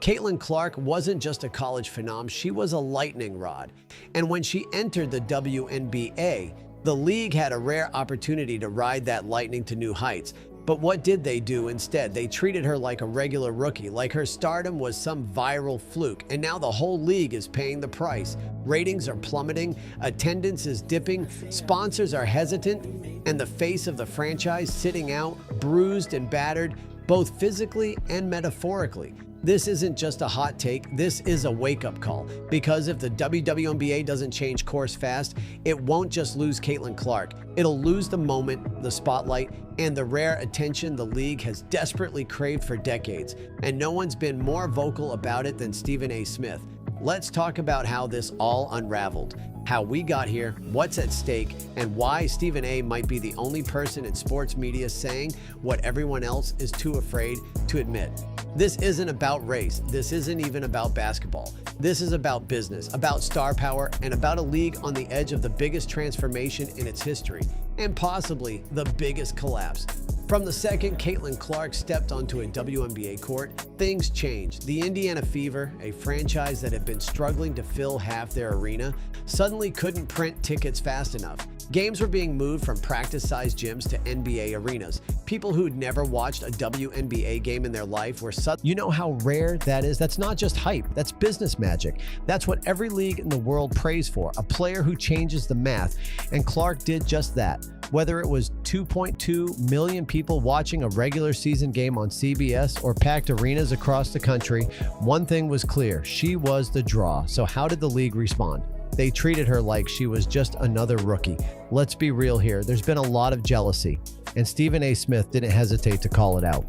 Caitlin Clark wasn't just a college phenom, she was a lightning rod. And when she entered the WNBA, the league had a rare opportunity to ride that lightning to new heights. But what did they do instead? They treated her like a regular rookie, like her stardom was some viral fluke. And now the whole league is paying the price. Ratings are plummeting, attendance is dipping, sponsors are hesitant, and the face of the franchise sitting out, bruised and battered, both physically and metaphorically. This isn't just a hot take, this is a wake-up call. Because if the WNBA doesn't change course fast, it won't just lose Caitlin Clark. It'll lose the moment, the spotlight, and the rare attention the league has desperately craved for decades. And no one's been more vocal about it than Stephen A. Smith. Let's talk about how this all unraveled, how we got here, what's at stake, and why Stephen A. might be the only person in sports media saying what everyone else is too afraid to admit. This isn't about race. This isn't even about basketball. This is about business, about star power, and about a league on the edge of the biggest transformation in its history, and possibly the biggest collapse. From the second Caitlin Clark stepped onto a WNBA court, things changed. The Indiana Fever, a franchise that had been struggling to fill half their arena, suddenly couldn't print tickets fast enough. Games were being moved from practice-sized gyms to NBA arenas. People who'd never watched a WNBA game in their life were suddenly... You know how rare that is? That's not just hype, that's business magic. That's what every league in the world prays for, a player who changes the math. And Clark did just that. Whether it was 2.2 million people watching a regular season game on CBS or packed arenas across the country, one thing was clear, she was the draw. So how did the league respond? They treated her like she was just another rookie. Let's be real here, there's been a lot of jealousy, and Stephen A. Smith didn't hesitate to call it out.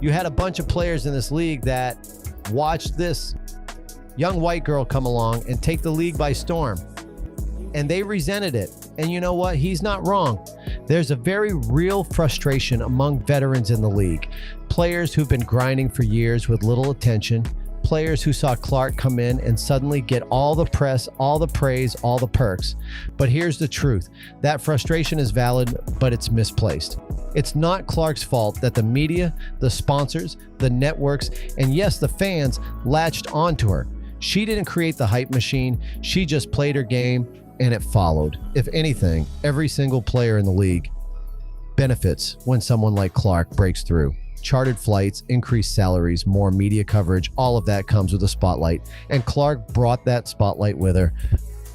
You had a bunch of players in this league that watched this young white girl come along and take the league by storm, and they resented it. And you know what? He's not wrong. There's a very real frustration among veterans in the league. Players who've been grinding for years with little attention, players who saw Clark come in and suddenly get all the press, all the praise, all the perks. But here's the truth. That frustration is valid, but it's misplaced. It's not Clark's fault that the media, the sponsors, the networks, and yes, the fans latched onto her. She didn't create the hype machine. She just played her game, and it followed. If anything, every single player in the league benefits when someone like Clark breaks through. Chartered flights, increased salaries, more media coverage, all of that comes with a spotlight. And Clark brought that spotlight with her.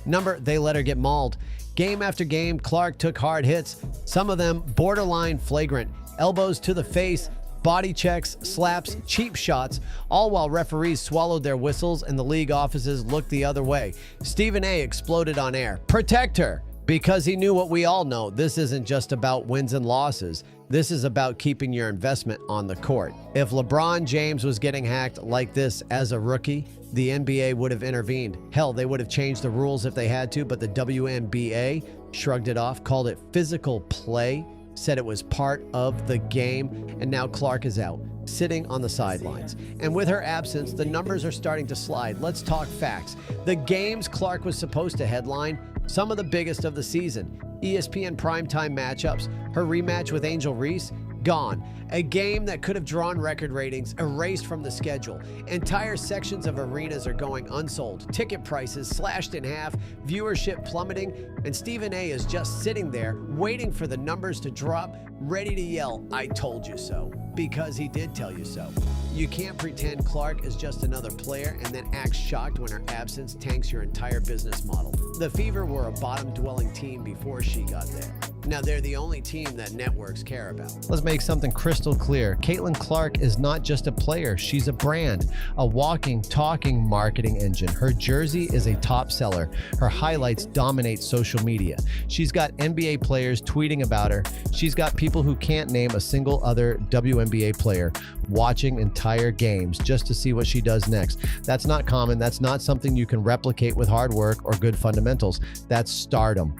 They let her get mauled. Game after game, Clark took hard hits, some of them borderline flagrant. Elbows to the face, body checks, slaps, cheap shots, all while referees swallowed their whistles and the league offices looked the other way. Stephen A. exploded on air. Protect her! Because he knew what we all know. This isn't just about wins and losses. This is about keeping your investment on the court. If LeBron James was getting hacked like this as a rookie, the NBA would have intervened. Hell, they would have changed the rules if they had to, but the WNBA shrugged it off, called it physical play, said it was part of the game, and now Clark is out, sitting on the sidelines. And with her absence, the numbers are starting to slide. Let's talk facts. The games Clark was supposed to headline, some of the biggest of the season. ESPN primetime matchups, her rematch with Angel Reese, gone. A game that could have drawn record ratings erased from the schedule. Entire sections of arenas are going unsold. Ticket prices slashed in half, viewership plummeting, and Stephen A. is just sitting there waiting for the numbers to drop, ready to yell, "I told you so," because he did tell you so. You can't pretend Clark is just another player and then act shocked when her absence tanks your entire business model. The Fever were a bottom-dwelling team before she got there. Now they're the only team that networks care about. Let's make something crystal clear. Caitlin Clark is not just a player, she's a brand, a walking, talking marketing engine. Her jersey is a top seller. Her highlights dominate social media. She's got NBA players tweeting about her. She's got people who can't name a single other WNBA player watching entire games just to see what she does next. That's not common. That's not something you can replicate with hard work or good fundamentals. That's stardom.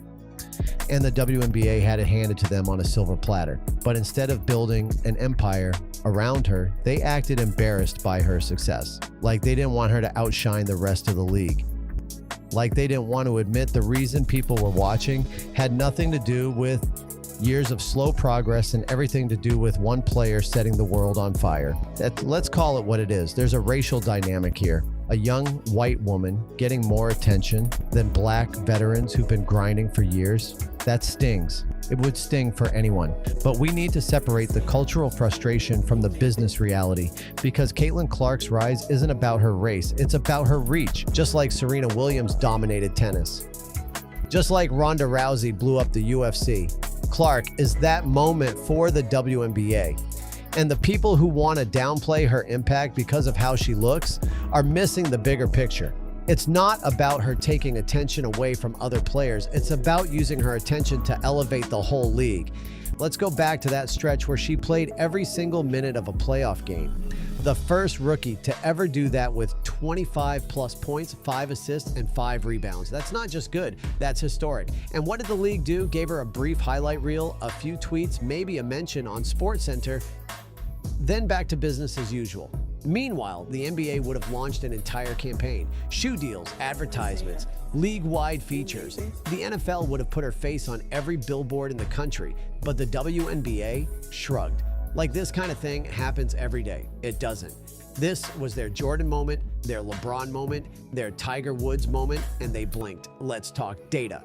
And the WNBA had it handed to them on a silver platter. But instead of building an empire around her, they acted embarrassed by her success. Like they didn't want her to outshine the rest of the league. Like they didn't want to admit the reason people were watching had nothing to do with Years of slow progress and everything to do with one player setting the world on fire. Let's call it what it is. There's a racial dynamic here. A young white woman getting more attention than black veterans who've been grinding for years. That stings. It would sting for anyone. But we need to separate the cultural frustration from the business reality, because Caitlin Clark's rise isn't about her race, it's about her reach, just like Serena Williams dominated tennis. Just like Ronda Rousey blew up the UFC, Clark is that moment for the WNBA. And the people who want to downplay her impact because of how she looks are missing the bigger picture. It's not about her taking attention away from other players. It's about using her attention to elevate the whole league. Let's go back to that stretch where she played every single minute of a playoff game. The first rookie to ever do that with 25 plus points, 5 assists, and 5 rebounds. That's not just good, that's historic. And what did the league do? Gave her a brief highlight reel, a few tweets, maybe a mention on SportsCenter, then back to business as usual. Meanwhile, the NBA would have launched an entire campaign. Shoe deals, advertisements, league-wide features. The NFL would have put her face on every billboard in the country, but the WNBA shrugged. Like this kind of thing happens every day. It doesn't. This was their Jordan moment, their LeBron moment, their Tiger Woods moment, and they blinked. Let's talk data.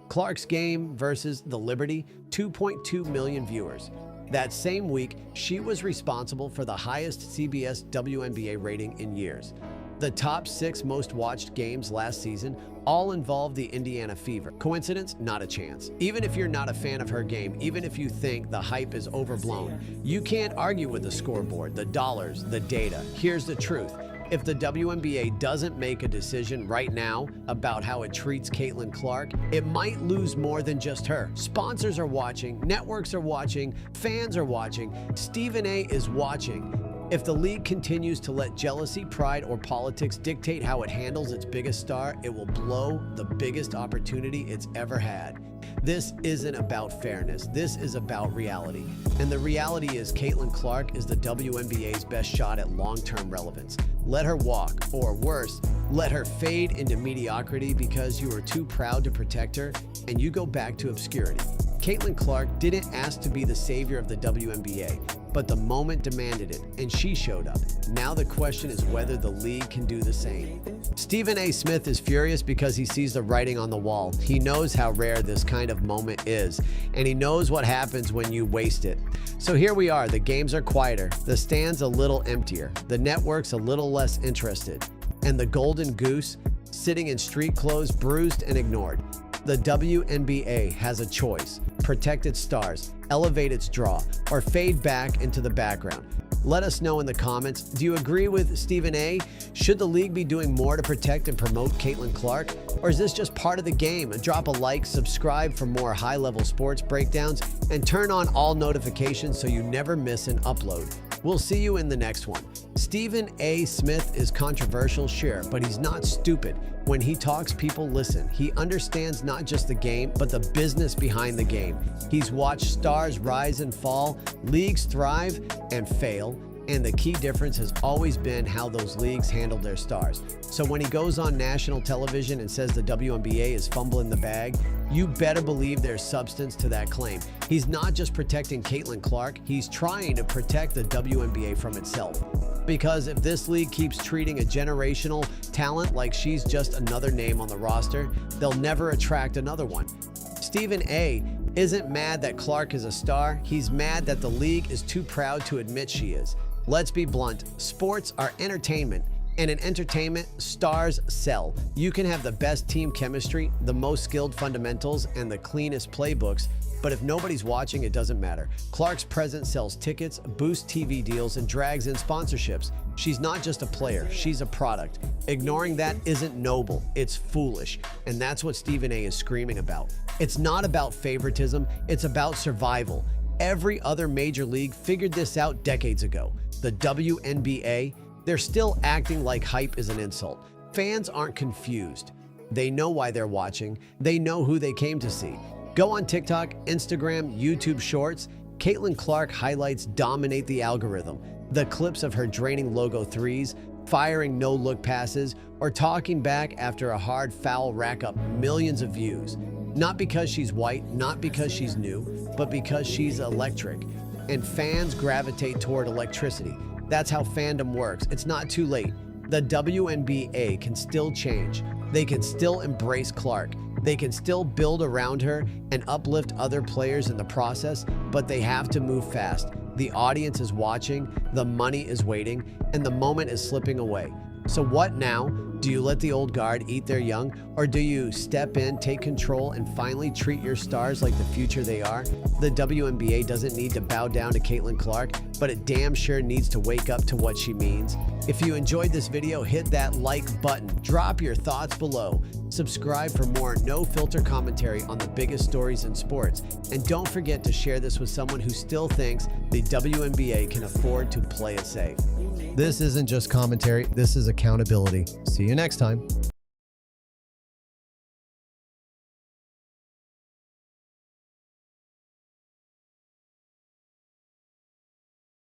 Clark's game versus the Liberty, 2.2 million viewers. That same week, she was responsible for the highest CBS WNBA rating in years. The top 6 most watched games last season all involved the Indiana Fever. Coincidence? Not a chance. Even if you're not a fan of her game, even if you think the hype is overblown, you can't argue with the scoreboard, the dollars, the data. Here's the truth. If the WNBA doesn't make a decision right now about how it treats Caitlin Clark, it might lose more than just her. Sponsors are watching, networks are watching, fans are watching, Stephen A. is watching. If the league continues to let jealousy, pride, or politics dictate how it handles its biggest star, it will blow the biggest opportunity it's ever had. This isn't about fairness. This is about reality. And the reality is Caitlin Clark is the WNBA's best shot at long-term relevance. Let her walk, or worse, let her fade into mediocrity because you are too proud to protect her and you go back to obscurity. Caitlin Clark didn't ask to be the savior of the WNBA, but the moment demanded it, and she showed up. Now the question is whether the league can do the same. Stephen A. Smith is furious because he sees the writing on the wall. He knows how rare this kind of moment is, and he knows what happens when you waste it. So here we are, the games are quieter, the stands a little emptier, the networks a little less interested, and the golden goose sitting in street clothes, bruised and ignored. The WNBA has a choice: protect its stars, elevate its draw, or fade back into the background. Let us know in the comments. Do you agree with Stephen A? Should the league be doing more to protect and promote Caitlin Clark? Or is this just part of the game? Drop a like, subscribe for more high-level sports breakdowns, and turn on all notifications so you never miss an upload. We'll see you in the next one. Stephen A. Smith is controversial, sure, but he's not stupid. When he talks, people listen. He understands not just the game, but the business behind the game. He's watched stars rise and fall, leagues thrive and fail, and the key difference has always been how those leagues handled their stars. So when he goes on national television and says the WNBA is fumbling the bag, you better believe there's substance to that claim. He's not just protecting Caitlin Clark, he's trying to protect the WNBA from itself. Because if this league keeps treating a generational talent like she's just another name on the roster, they'll never attract another one. Stephen A. isn't mad that Clark is a star, he's mad that the league is too proud to admit she is. Let's be blunt, sports are entertainment, and in entertainment, stars sell. You can have the best team chemistry, the most skilled fundamentals, and the cleanest playbooks, but if nobody's watching, it doesn't matter. Clark's presence sells tickets, boosts TV deals, and drags in sponsorships. She's not just a player, she's a product. Ignoring that isn't noble, it's foolish, and that's what Stephen A. is screaming about. It's not about favoritism, it's about survival. Every other major league figured this out decades ago. The WNBA, they're still acting like hype is an insult. Fans aren't confused. They know why they're watching. They know who they came to see. Go on TikTok, Instagram, YouTube Shorts. Caitlin Clark highlights dominate the algorithm. The clips of her draining logo threes, firing no-look passes, or talking back after a hard foul rack up millions of views. Not because she's white, not because she's new, but because she's electric. And fans gravitate toward electricity. That's how fandom works. It's not too late. The WNBA can still change. They can still embrace Clark. They can still build around her and uplift other players in the process, but they have to move fast. The audience is watching, the money is waiting, and the moment is slipping away. So what now? Do you let the old guard eat their young, or do you step in, take control, and finally treat your stars like the future they are? The WNBA doesn't need to bow down to Caitlin Clark, but it damn sure needs to wake up to what she means. If you enjoyed this video, hit that like button, drop your thoughts below, subscribe for more no-filter commentary on the biggest stories in sports, and don't forget to share this with someone who still thinks the WNBA can afford to play it safe. This isn't just commentary, this is accountability. See you next time.